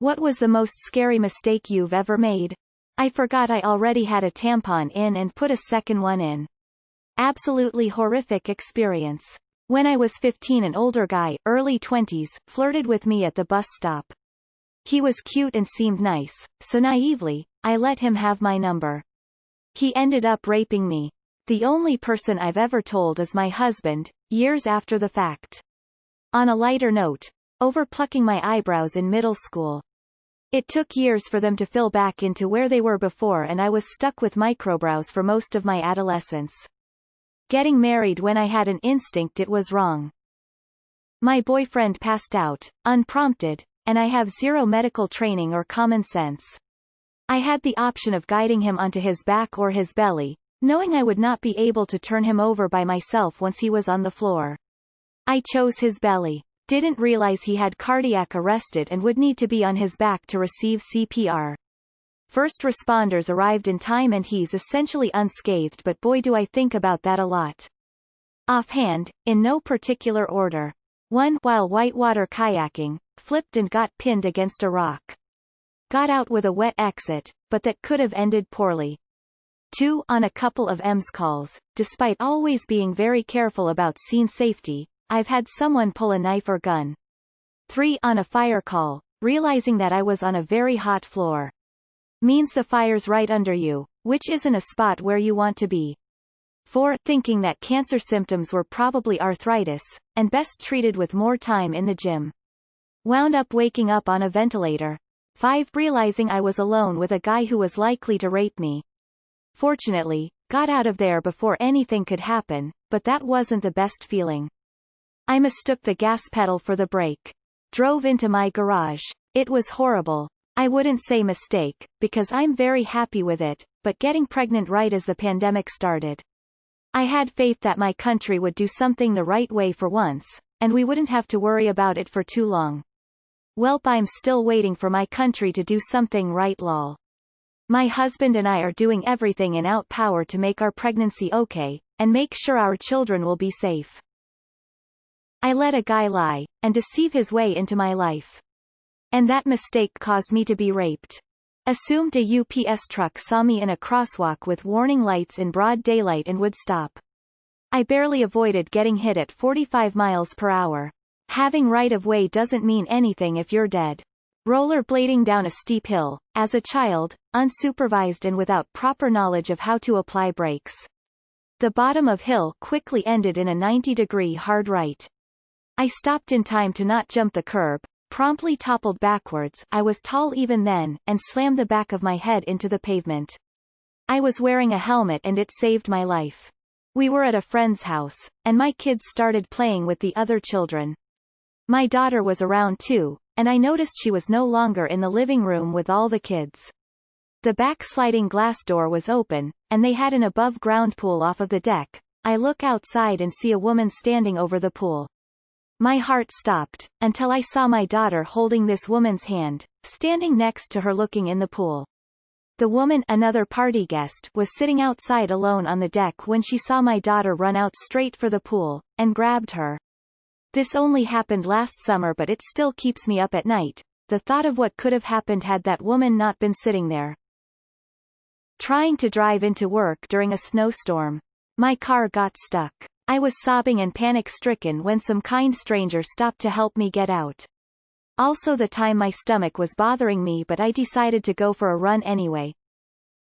What was the most scary mistake you've ever made? I forgot I already had a tampon in and put a second one in. Absolutely horrific experience. When I was 15, an older guy, early 20s, flirted with me at the bus stop. He was cute and seemed nice, so naively, I let him have my number. He ended up raping me. The only person I've ever told is my husband, years after the fact. On a lighter note, over plucking my eyebrows in middle school. It took years for them to fill back into where they were before, and I was stuck with microbrows for most of my adolescence. Getting married when I had an instinct it was wrong. My boyfriend passed out, unprompted, and I have zero medical training or common sense. I had the option of guiding him onto his back or his belly, knowing I would not be able to turn him over by myself once he was on the floor. I chose his belly. Didn't realize he had cardiac arrested and would need to be on his back to receive CPR. First responders arrived in time and he's essentially unscathed, but boy do I think about that a lot. Offhand, in no particular order. 1. While whitewater kayaking, flipped and got pinned against a rock. Got out with a wet exit, but that could have ended poorly. 2. On a couple of EMS calls, despite always being very careful about scene safety, I've had someone pull a knife or gun. 3. On a fire call, realizing that I was on a very hot floor. Means the fire's right under you, which isn't a spot where you want to be. 4. Thinking that cancer symptoms were probably arthritis, and best treated with more time in the gym. Wound up waking up on a ventilator. 5. Realizing I was alone with a guy who was likely to rape me. Fortunately, got out of there before anything could happen, but that wasn't the best feeling. I mistook the gas pedal for the brake. Drove into my garage. It was horrible. I wouldn't say mistake, because I'm very happy with it, but getting pregnant right as the pandemic started. I had faith that my country would do something the right way for once, and we wouldn't have to worry about it for too long. Welp, I'm still waiting for my country to do something right, lol. My husband and I are doing everything in our power to make our pregnancy okay, and make sure our children will be safe. I let a guy lie, and deceive his way into my life. And that mistake caused me to be raped. Assumed a UPS truck saw me in a crosswalk with warning lights in broad daylight and would stop. I barely avoided getting hit at 45 miles per hour. Having right of way doesn't mean anything if you're dead. Rollerblading down a steep hill, as a child, unsupervised and without proper knowledge of how to apply brakes. The bottom of hill quickly ended in a 90-degree hard right. I stopped in time to not jump the curb, promptly toppled backwards, I was tall even then, and slammed the back of my head into the pavement. I was wearing a helmet and it saved my life. We were at a friend's house, and my kids started playing with the other children. My daughter was around too, and I noticed she was no longer in the living room with all the kids. The back sliding glass door was open, and they had an above-ground pool off of the deck. I look outside and see a woman standing over the pool. My heart stopped, until I saw my daughter holding this woman's hand, standing next to her looking in the pool. The woman, another party guest, was sitting outside alone on the deck when she saw my daughter run out straight for the pool, and grabbed her. This only happened last summer, but it still keeps me up at night, the thought of what could have happened had that woman not been sitting there. Trying to drive into work during a snowstorm. My car got stuck. I was sobbing and panic-stricken when some kind stranger stopped to help me get out. Also the time my stomach was bothering me, but I decided to go for a run anyway.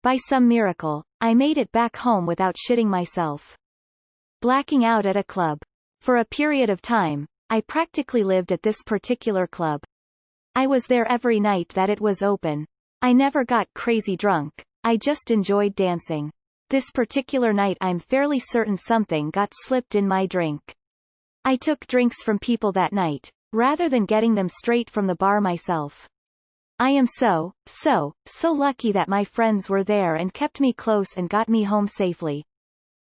By some miracle, I made it back home without shitting myself. Blacking out at a club. For a period of time, I practically lived at this particular club. I was there every night that it was open. I never got crazy drunk, I just enjoyed dancing. This particular night I'm fairly certain something got slipped in my drink. I took drinks from people that night, rather than getting them straight from the bar myself. I am so lucky that my friends were there and kept me close and got me home safely.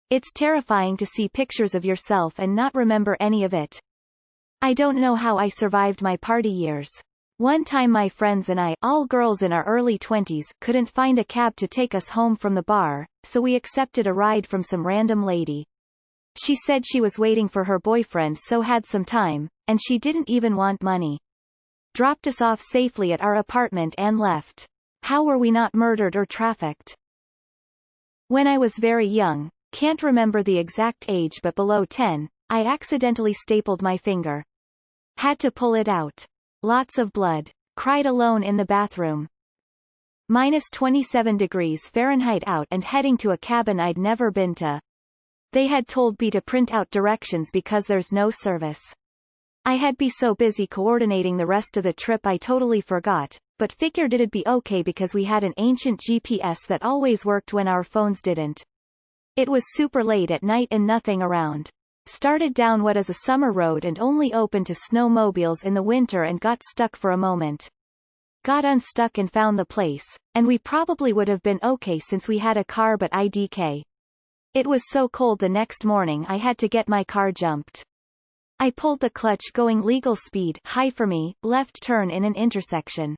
It's terrifying to see pictures of yourself and not remember any of it. I don't know how I survived my party years. One time my friends and I, all girls in our early 20s, couldn't find a cab to take us home from the bar, so we accepted a ride from some random lady. She said she was waiting for her boyfriend, so had some time, and she didn't even want money. dropped us off safely at our apartment and left. How were we not murdered or trafficked? When I was very young, can't remember the exact age but below 10, I accidentally stapled my finger. Had to pull it out. Lots of blood. Cried alone in the bathroom. -27 degrees Fahrenheit out and heading to a cabin I'd never been to. They had told me to print out directions because there's no service. I had be so busy coordinating the rest of the trip I totally forgot, but figured it'd be okay because we had an ancient GPS that always worked when our phones didn't. It was super late at night and nothing around. Started down what is a summer road and only open to snowmobiles in the winter and got stuck for a moment. Got unstuck and found the place, and we probably would have been okay since we had a car but IDK. It was so cold the next morning I had to get my car jumped. I pulled the clutch going legal speed, high for me, left turn in an intersection.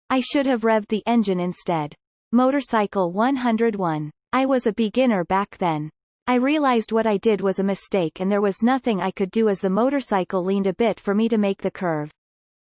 I should have revved the engine instead. Motorcycle 101. I was a beginner back then. I realized what I did was a mistake and there was nothing I could do as the motorcycle leaned a bit for me to make the curve.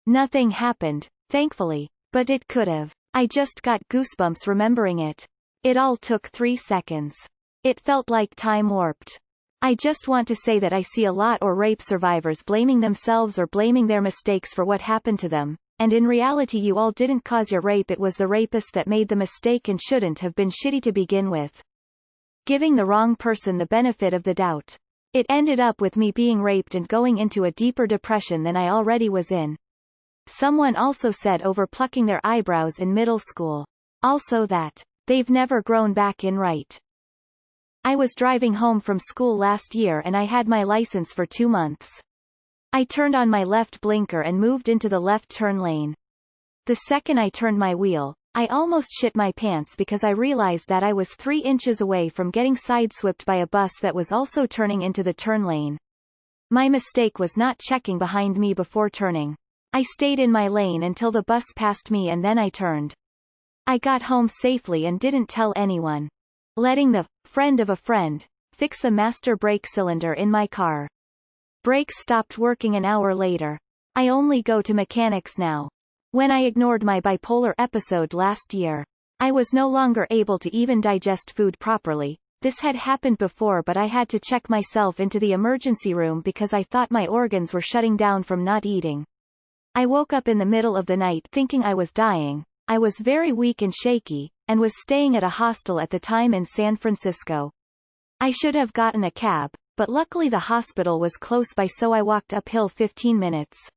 Nothing happened, thankfully, but it could have. I just got goosebumps remembering it. It all took 3 seconds. It felt like time warped. I just want to say that I see a lot of rape survivors blaming themselves or blaming their mistakes for what happened to them, and in reality you all didn't cause your rape, it was the rapist that made the mistake and shouldn't have been shitty to begin with. Giving the wrong person the benefit of the doubt. It ended up with me being raped and going into a deeper depression than I already was in. Someone also said over plucking their eyebrows in middle school. Also that they've never grown back in right. I was driving home from school last year and I had my license for 2 months. I turned on my left blinker and moved into the left turn lane. The second I turned my wheel, I almost shit my pants because I realized that I was 3 inches away from getting sideswiped by a bus that was also turning into the turn lane. My mistake was not checking behind me before turning. I stayed in my lane until the bus passed me and then I turned. I got home safely and didn't tell anyone. Letting the friend of a friend fix the master brake cylinder in my car. Brakes stopped working an hour later. I only go to mechanics now. When I ignored my bipolar episode last year, I was no longer able to even digest food properly. This had happened before but I had to check myself into the emergency room because I thought my organs were shutting down from not eating. I woke up in the middle of the night thinking I was dying. I was very weak and shaky, and was staying at a hostel at the time in San Francisco. I should have gotten a cab, but luckily the hospital was close by so I walked uphill 15 minutes.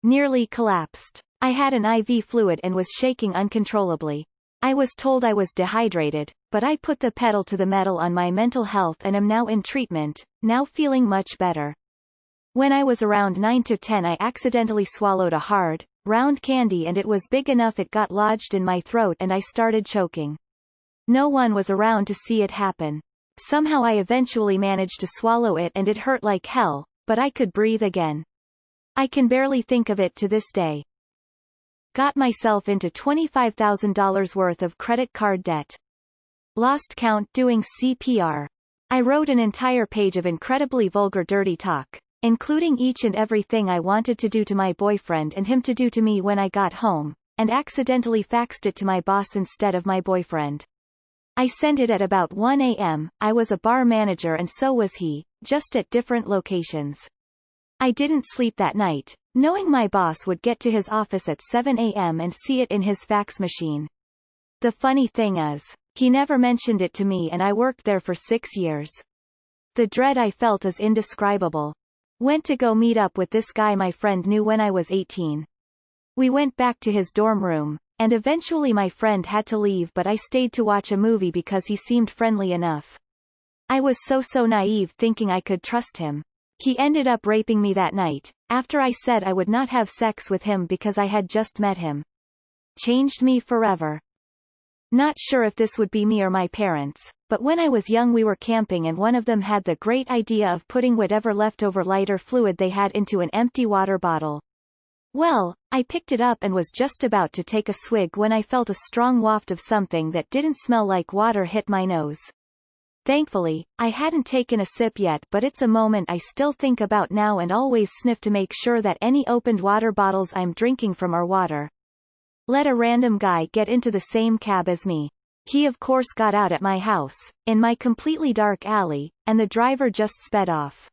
Nearly collapsed. I had an IV fluid and was shaking uncontrollably. I was told I was dehydrated, but I put the pedal to the metal on my mental health and am now in treatment, now feeling much better. When I was around 9 to 10 I accidentally swallowed a hard, round candy and it was big enough it got lodged in my throat and I started choking. No one was around to see it happen. Somehow I eventually managed to swallow it and it hurt like hell, but I could breathe again. I can barely think of it to this day. Got myself into $25,000 worth of credit card debt. Lost count doing CPR. I wrote an entire page of incredibly vulgar dirty talk, including each and everything I wanted to do to my boyfriend and him to do to me when I got home, and accidentally faxed it to my boss instead of my boyfriend. I sent it at about 1 a.m. I was a bar manager and so was he, just at different locations. I didn't sleep that night, knowing my boss would get to his office at 7 a.m. and see it in his fax machine. The funny thing is, he never mentioned it to me and I worked there for 6 years. The dread I felt is indescribable. Went to go meet up with this guy my friend knew when I was 18. We went back to his dorm room, and eventually my friend had to leave but I stayed to watch a movie because he seemed friendly enough. I was so naive thinking I could trust him. He ended up raping me that night, after I said I would not have sex with him because I had just met him. Changed me forever. Not sure if this would be me or my parents, but when I was young we were camping and one of them had the great idea of putting whatever leftover lighter fluid they had into an empty water bottle. Well, I picked it up and was just about to take a swig when I felt a strong waft of something that didn't smell like water hit my nose. Thankfully, I hadn't taken a sip yet, but it's a moment I still think about now and always sniff to make sure that any opened water bottles I'm drinking from are water. Let a random guy get into the same cab as me. He of course got out at my house, in my completely dark alley, and the driver just sped off.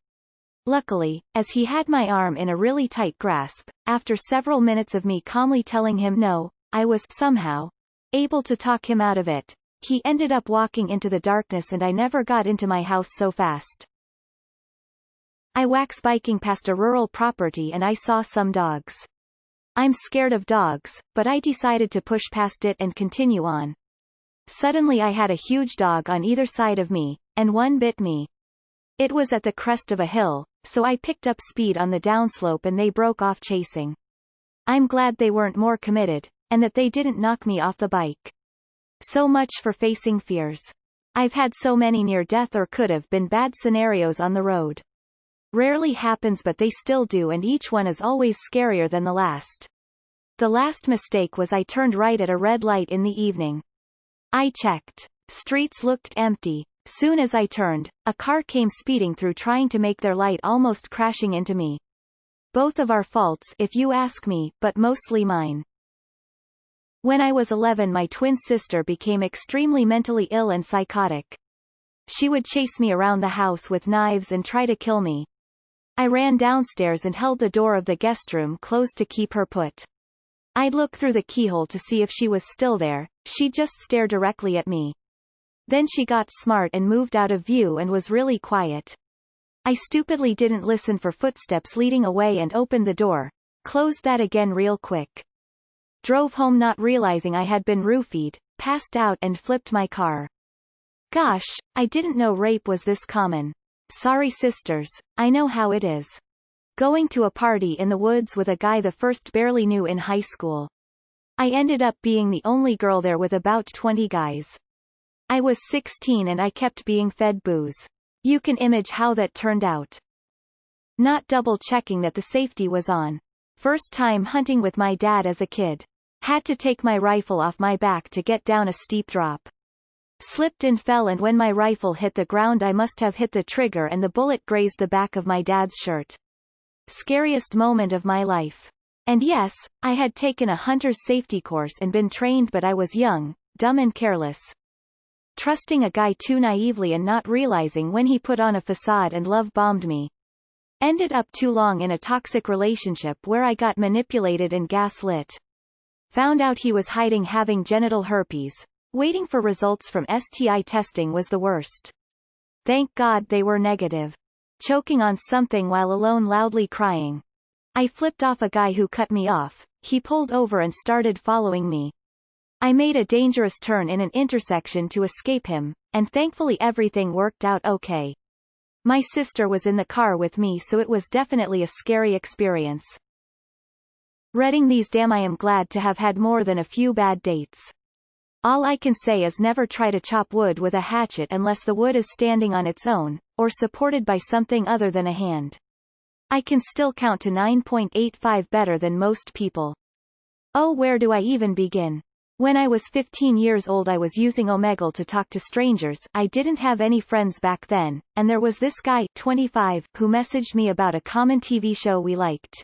Luckily, as he had my arm in a really tight grasp, after several minutes of me calmly telling him no, I was, somehow, able to talk him out of it. He ended up walking into the darkness and I never got into my house so fast. I wax biking past a rural property and I saw some dogs. I'm scared of dogs, but I decided to push past it and continue on. Suddenly I had a huge dog on either side of me, and one bit me. It was at the crest of a hill, so I picked up speed on the downslope and they broke off chasing. I'm glad they weren't more committed, and that they didn't knock me off the bike. So much for facing fears. I've had so many near-death or could have been bad scenarios on the road. Rarely happens but they still do and each one is always scarier than the last. The last mistake was I turned right at a red light in the evening. I checked. Streets looked empty. Soon as I turned, a car came speeding through trying to make their light, almost crashing into me. Both of our faults if you ask me, but mostly mine. When I was 11 my twin sister became extremely mentally ill and psychotic. She would chase me around the house with knives and try to kill me. I ran downstairs and held the door of the guest room closed to keep her put. I'd look through the keyhole to see if she was still there, she'd just stare directly at me. Then she got smart and moved out of view and was really quiet. I stupidly didn't listen for footsteps leading away and opened the door, closed that again real quick. Drove home not realizing I had been roofied, passed out and flipped my car. Gosh, I didn't know rape was this common. Sorry sisters, I know how it is. Going to a party in the woods with a guy the first barely knew in high school. I ended up being the only girl there with about 20 guys. I was 16 and I kept being fed booze. You can imagine how that turned out. Not double checking that the safety was on. First time hunting with my dad as a kid. Had to take my rifle off my back to get down a steep drop. Slipped and fell and when my rifle hit the ground I must have hit the trigger and the bullet grazed the back of my dad's shirt. Scariest moment of my life. And yes, I had taken a hunter's safety course and been trained but I was young, dumb and careless. Trusting a guy too naively and not realizing when he put on a facade and love bombed me. Ended up too long in a toxic relationship where I got manipulated and gaslit. Found out he was hiding having genital herpes. Waiting for results from STI testing was the worst. Thank God they were negative. Choking on something while alone loudly crying. I flipped off a guy who cut me off, he pulled over and started following me. I made a dangerous turn in an intersection to escape him, and thankfully everything worked out okay. My sister was in the car with me so it was definitely a scary experience. Reading these damn I am glad to have had more than a few bad dates. All I can say is never try to chop wood with a hatchet unless the wood is standing on its own, or supported by something other than a hand. I can still count to 9.85 better than most people. Oh, where do I even begin? When I was 15 years old I was using Omegle to talk to strangers. I didn't have any friends back then, and there was this guy, 25, who messaged me about a common TV show we liked.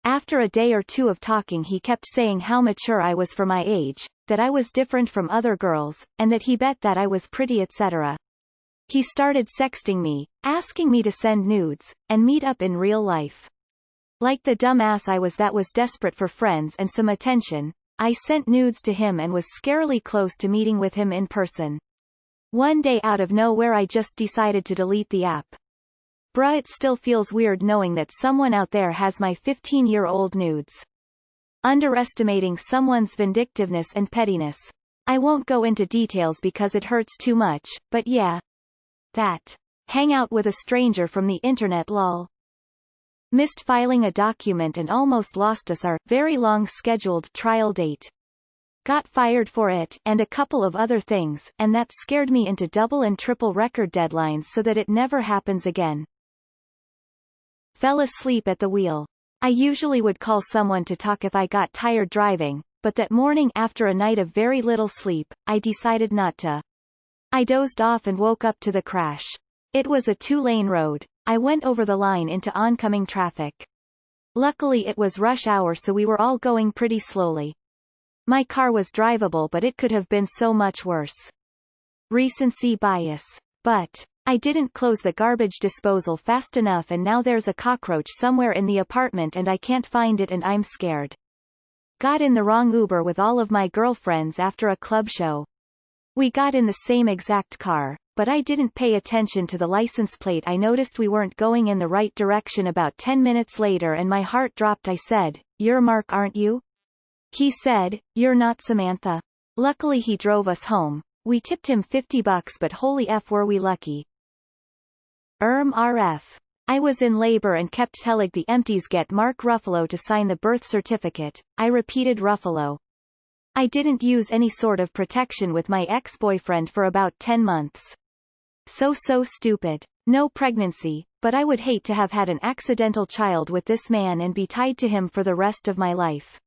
After a day or two of talking he kept saying how mature I was for my age, that I was different from other girls, and that he bet that I was pretty etc. He started sexting me, asking me to send nudes, and meet up in real life. Like the dumbass I was that was desperate for friends and some attention, I sent nudes to him and was scarily close to meeting with him in person. One day out of nowhere I just decided to delete the app. Bruh, it still feels weird knowing that someone out there has my 15-year-old nudes. Underestimating someone's vindictiveness and pettiness. I won't go into details because it hurts too much, but yeah. That. Hang out with a stranger from the internet lol. Missed filing a document and almost lost us our very long scheduled trial date. Got fired for it and a couple of other things, and that scared me into double and triple record deadlines so that it never happens again. Fell asleep at the wheel. I usually would call someone to talk if I got tired driving, but that morning after a night of very little sleep, I decided not to. I dozed off and woke up to the crash. It was a 2-lane road. I went over the line into oncoming traffic. Luckily it was rush hour, so we were all going pretty slowly. My car was drivable, but it could have been so much worse. Recency bias. But I didn't close the garbage disposal fast enough, and now there's a cockroach somewhere in the apartment and I can't find it and I'm scared. Got in the wrong Uber with all of my girlfriends after a club show. We got in the same exact car, but I didn't pay attention to the license plate. I noticed we weren't going in the right direction about 10 minutes later and my heart dropped. I said, "You're Mark, aren't you?" He said, "You're not Samantha." Luckily he drove us home. We tipped him $50, but holy F were we lucky. RF. I was in labor and kept telling the empties get Mark Ruffalo to sign the birth certificate. I repeated Ruffalo. I didn't use any sort of protection with my ex-boyfriend for about 10 months. So stupid. No pregnancy, but I would hate to have had an accidental child with this man and be tied to him for the rest of my life.